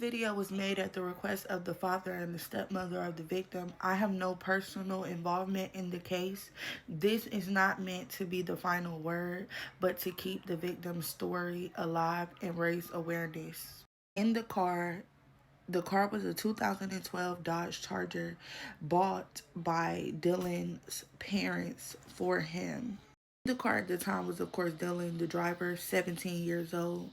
video was made at the request of the father and the stepmother of the victim. I have no personal involvement in the case. This is not meant to be the final word, but to keep the victim's story alive and raise awareness. In the car was a 2012 Dodge Charger bought by Dylan's parents for him. The car at the time was, of course, Dylan, the driver, 17 years old,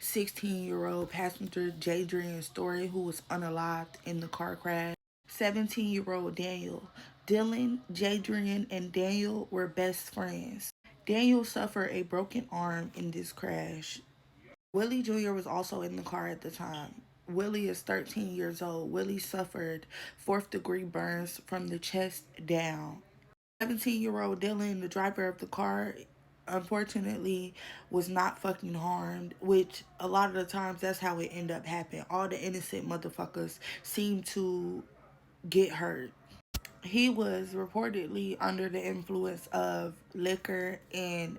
16-year-old passenger Jadrian Story, who was unalived in the car crash, 17-year-old Daniel. Dylan, Jadrian, and Daniel were best friends. Daniel suffered a broken arm in this crash. Willie Jr. was also in the car at the time. Willie is 13 years old. Willie suffered fourth-degree burns from the chest down. 17-year-old Dylan, the driver of the car, unfortunately was not fucking harmed, which a lot of the times that's how it end up happening. All the innocent motherfuckers seem to get hurt. He was reportedly under the influence of liquor and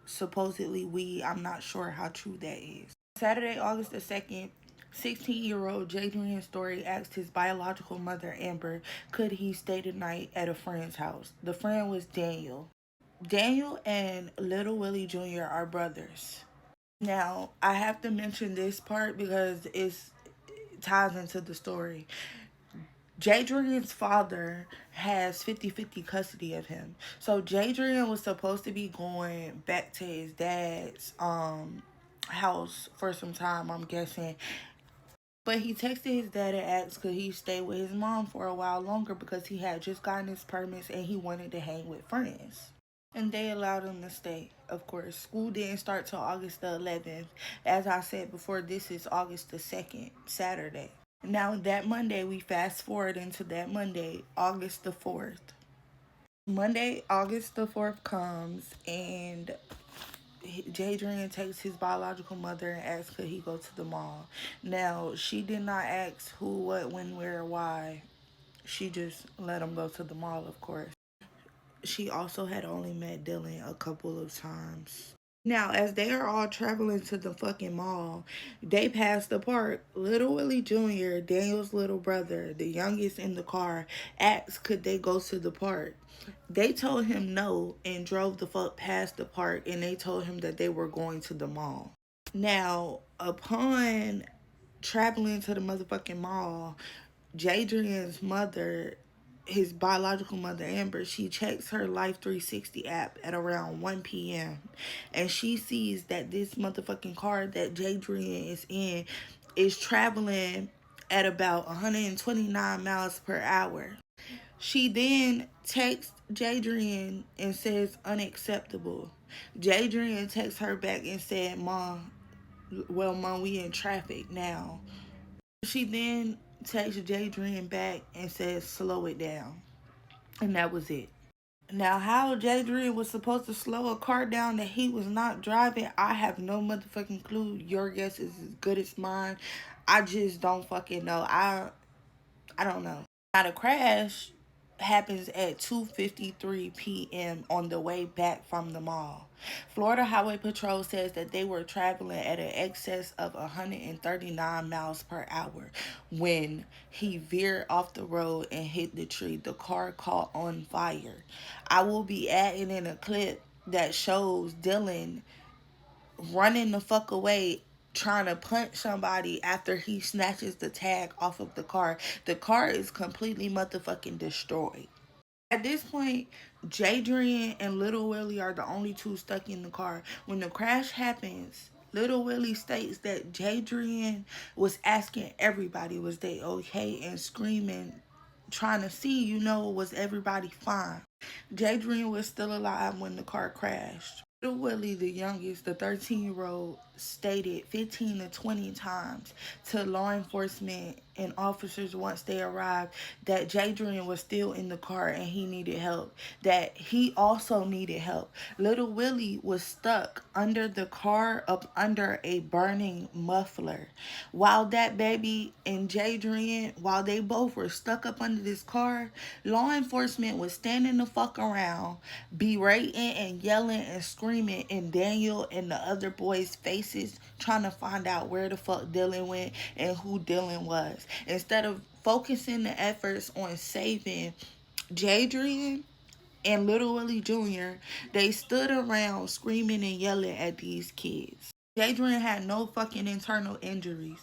supposedly weed. I'm not sure how true that is. Saturday, August the 2nd, 16-year-old Jadrian Story asked his biological mother, Amber, could he stay the night at a friend's house. The friend was Daniel. Daniel and Little Willie Jr. are brothers. Now, I have to mention this part because it ties into the story. Jadrian's father has 50-50 custody of him. So Jadrian was supposed to be going back to his dad's house for some time, I'm guessing. But he texted his dad and asked could he stay with his mom for a while longer because he had just gotten his permits and he wanted to hang with friends. And they allowed him to stay, of course. School didn't start till August the 11th. As I said before, this is August the 2nd, Saturday. Now that Monday, we fast forward into that Monday, August the 4th. Monday, August the 4th comes and Jadrian takes his biological mother and asks could he go to the mall. Now, she did not ask who, what, when, where, why. She just let him go to the mall, of course. She also had only met Dylan a couple of times. Now, as they are all traveling to the fucking mall, they pass the park. Little Willie Jr., Daniel's little brother, the youngest in the car, asked could they go to the park. They told him no and drove the fuck past the park, and they told him that they were going to the mall. Now, upon traveling to the motherfucking mall, Jadrian's mother, his biological mother, Amber, she checks her Life 360 app at around 1 p.m. And she sees that this motherfucking car that Jadrian is in is traveling at about 129 miles per hour. She then texts Jadrian and says unacceptable. Jadrian texts her back and said, Mom, we in traffic now. She then texts Jadrian back and says slow it down. And that was it. Now, how Jadrian was supposed to slow a car down that he was not driving, I have no motherfucking clue. Your guess is as good as mine. I just don't fucking know. I don't know. Now, the crash happens at 2:53 p.m. on the way back from the mall. Florida Highway Patrol says that they were traveling at an excess of 139 miles per hour when he veered off the road and hit the tree. The car caught on fire. I will be adding in a clip that shows Dylan running the fuck away trying to punch somebody after he snatches the tag off of the car. The car is completely motherfucking destroyed. At this point, Jadrian and Little Willie are the only two stuck in the car. When the crash happens, Little Willie states that Jadrian was asking everybody was they okay and screaming, trying to see, was everybody fine. Jadrian was still alive when the car crashed. Little Willie, the youngest, the 13-year-old, stated 15 to 20 times to law enforcement and officers once they arrived that Jadrian was still in the car and he needed help, that he also needed help. Little Willie was stuck under the car up under a burning muffler. While that baby and Jadrian, while they both were stuck up under this car, law enforcement was standing the fuck around, berating and yelling and screaming in Daniel and the other boys' faces cases trying to find out where the fuck Dylan went and who Dylan was. Instead of focusing the efforts on saving Jadrian and Little Willie Jr., they stood around screaming and yelling at these kids. Jadrian had no fucking internal injuries.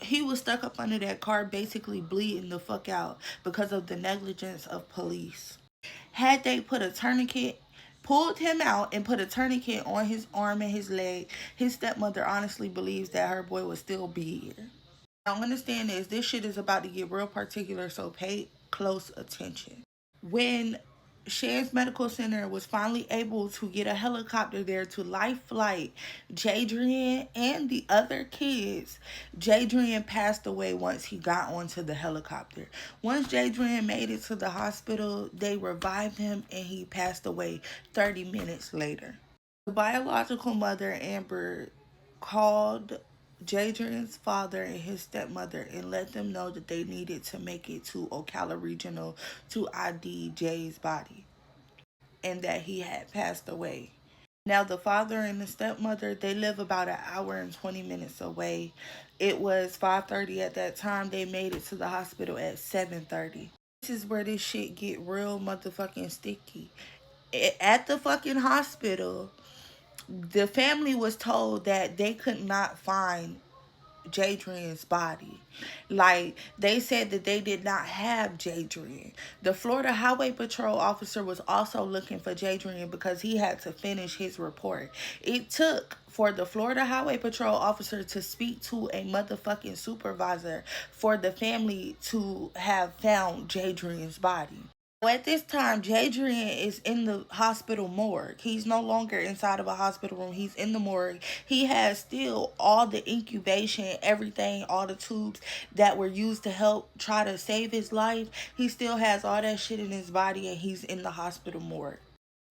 He was stuck up under that car basically bleeding the fuck out because of the negligence of police. Had they put a tourniquet, pulled him out and put a tourniquet on his arm and his leg, his stepmother honestly believes that her boy would still be here. Now understand this shit is about to get real particular, so pay close attention. When Shands Medical Center was finally able to get a helicopter there to life flight Jadrian and the other kids, Jadrian passed away once he got onto the helicopter. Once Jadrian made it to the hospital, they revived him and he passed away 30 minutes later. The biological mother, Amber, called Jadrian's father and his stepmother and let them know that they needed to make it to Ocala Regional to ID Jay's body and that he had passed away. Now the father and the stepmother, they live about an hour and 20 minutes away. It was 5:30 at that time. They made it to the hospital at 7:30. This is where this shit get real motherfucking sticky. At the fucking hospital, the family was told that they could not find Jadrian's body. Like, they said that they did not have Jadrian. The Florida Highway Patrol officer was also looking for Jadrian because he had to finish his report. It took for the Florida Highway Patrol officer to speak to a motherfucking supervisor for the family to have found Jadrian's body. At this time, Jadrian is in the hospital morgue. He's no longer inside of a hospital room. He's in the morgue. He has still all the incubation, everything, all the tubes that were used to help try to save his life. He still has all that shit in his body and he's in the hospital morgue.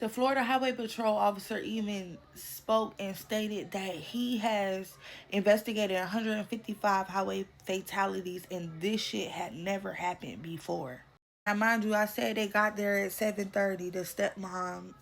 The Florida Highway Patrol officer even spoke and stated that he has investigated 155 highway fatalities and this shit had never happened before. Now, mind you, I said they got there at 7:30, the stepmom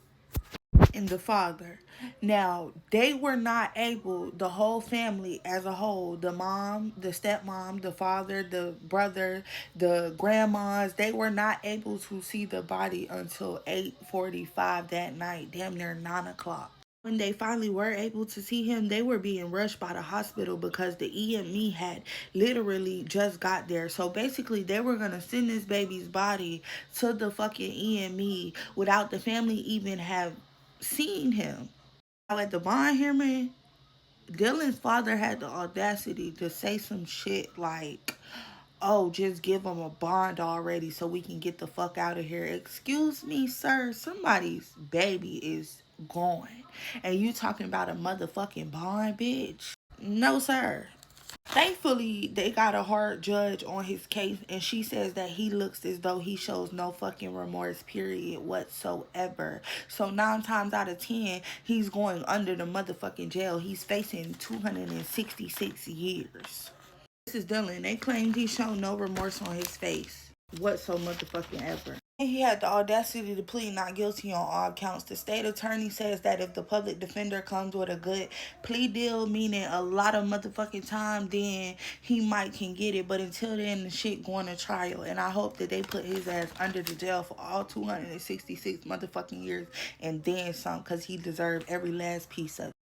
and the father. Now, they were not able, the whole family as a whole, the mom, the stepmom, the father, the brother, the grandmas, they were not able to see the body until 8:45 that night, damn near 9 o'clock. When they finally were able to see him, they were being rushed by the hospital because the EME had literally just got there. So basically, they were going to send this baby's body to the fucking EME without the family even have seen him. Now, at the bond hearing, Dylan's father had the audacity to say some shit like, oh, just give him a bond already so we can get the fuck out of here. Excuse me, sir. Somebody's baby is gone. And you talking about a motherfucking bond, bitch? No, sir. Thankfully, they got a hard judge on his case, and she says that he looks as though he shows no fucking remorse, period, whatsoever. So 9 times out of 10, he's going under the motherfucking jail. He's facing 266 years. This is Dylan. They claimed he showed no remorse on his face whatsoever. And he had the audacity to plead not guilty on all counts. The state attorney says that if the public defender comes with a good plea deal, meaning a lot of motherfucking time, then he might can get it. But until then, the shit going to trial. And I hope that they put his ass under the jail for all 266 motherfucking years and then some, because he deserved every last piece of it.